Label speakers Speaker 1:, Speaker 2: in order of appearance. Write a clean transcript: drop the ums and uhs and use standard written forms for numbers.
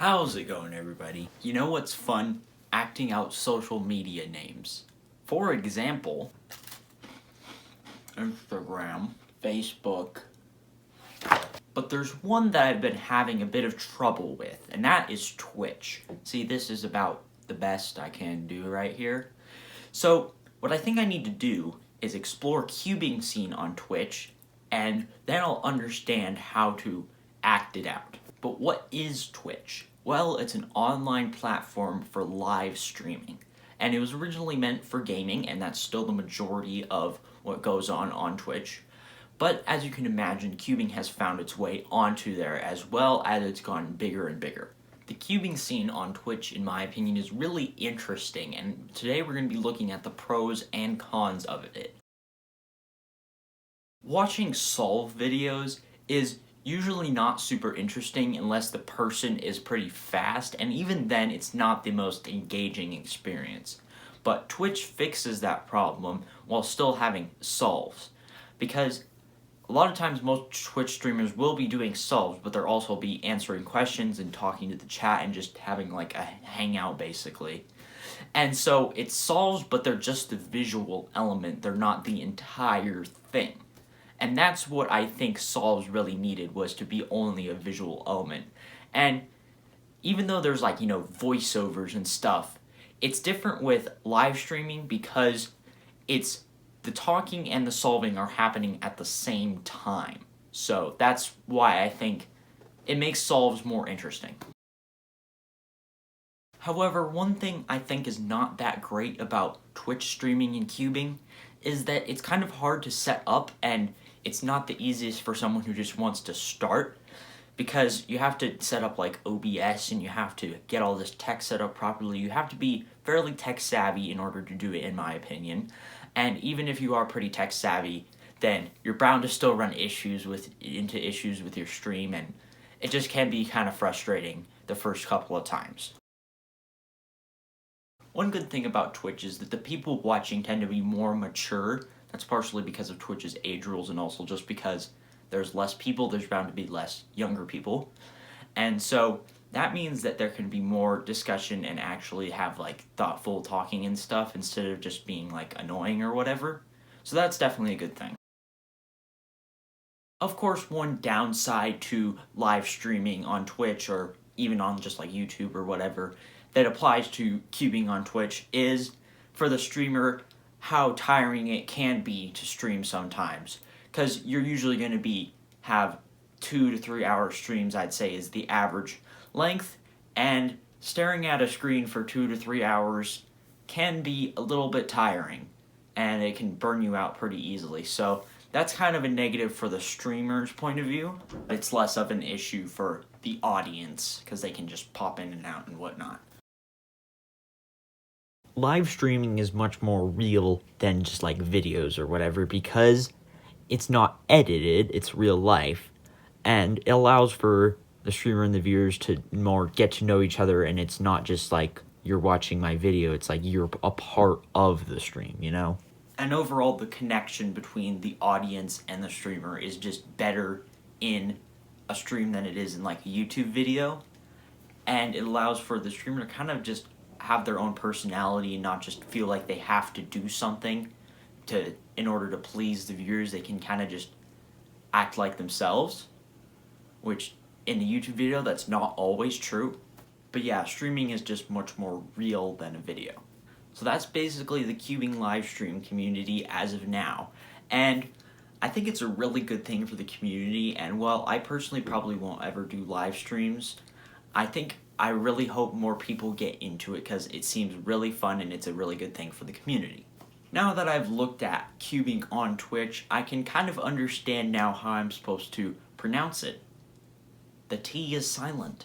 Speaker 1: How's it going, everybody? You know what's fun? Acting out social media names. For example, Instagram, Facebook. But there's one that I've been having a bit of trouble with, and that is Twitch. See, this is about the best I can do right here. So, what I think I need to do is explore cubing scene on Twitch, and then I'll understand how to act it out. But what is Twitch? Well, it's an online platform for live streaming, and it was originally meant for gaming, and that's still the majority of what goes on Twitch. But as you can imagine, cubing has found its way onto there as well as it's gotten bigger and bigger. The cubing scene on Twitch, in my opinion, is really interesting, and today we're going to be looking at the pros and cons of it. Watching solve videos is usually not super interesting unless the person is pretty fast, and even then it's not the most engaging experience. But Twitch fixes that problem while still having solves, because a lot of times most Twitch streamers will be doing solves, but they'll also be answering questions and talking to the chat and just having like a hangout basically. And so it's solves, but they're just the visual element, they're not the entire thing. And that's what I think solves really needed, was to be only a visual element. And even though there's like, voiceovers and stuff, it's different with live streaming because it's the talking and the solving are happening at the same time. So that's why I think it makes solves more interesting. However, one thing I think is not that great about Twitch streaming and cubing is that it's kind of hard to set up, and it's not the easiest for someone who just wants to start, because you have to set up like OBS and you have to get all this tech set up properly. You have to be fairly tech savvy in order to do it, in my opinion. And even if you are pretty tech savvy, then you're bound to still run into issues with your stream, and it just can be kind of frustrating the first couple of times. One good thing about Twitch is that the people watching tend to be more mature. That's partially because of Twitch's age rules, and also just because there's less people, there's bound to be less younger people. And so that means that there can be more discussion and actually have like thoughtful talking and stuff instead of just being like annoying or whatever. So that's definitely a good thing. Of course, one downside to live streaming on Twitch, or even on just like YouTube or whatever, that applies to cubing on Twitch is, for the streamer, how tiring it can be to stream sometimes. Because you're usually going to have 2 to 3 hour streams, I'd say, is the average length, and staring at a screen for 2 to 3 hours can be a little bit tiring, and it can burn you out pretty easily. So that's kind of a negative for the streamer's point of view. It's less of an issue for the audience, because they can just pop in and out and whatnot. Live streaming is much more real than just like videos or whatever, because it's not edited, it's real life, and it allows for the streamer and the viewers to more get to know each other, and it's not just like you're watching my video, it's like you're a part of the stream, And overall, the connection between the audience and the streamer is just better in a stream than it is in like a YouTube video, and it allows for the streamer to kind of just have their own personality and not just feel like they have to do something in order to please the viewers. They can kind of just act like themselves, which in the YouTube video, that's not always true. But yeah, streaming is just much more real than a video. So that's basically the cubing live stream community as of now. And I think it's a really good thing for the community, and while I personally probably won't ever do live streams, I really hope more people get into it because it seems really fun and it's a really good thing for the community. Now that I've looked at cubing on Twitch, I can kind of understand now how I'm supposed to pronounce it. The T is silent.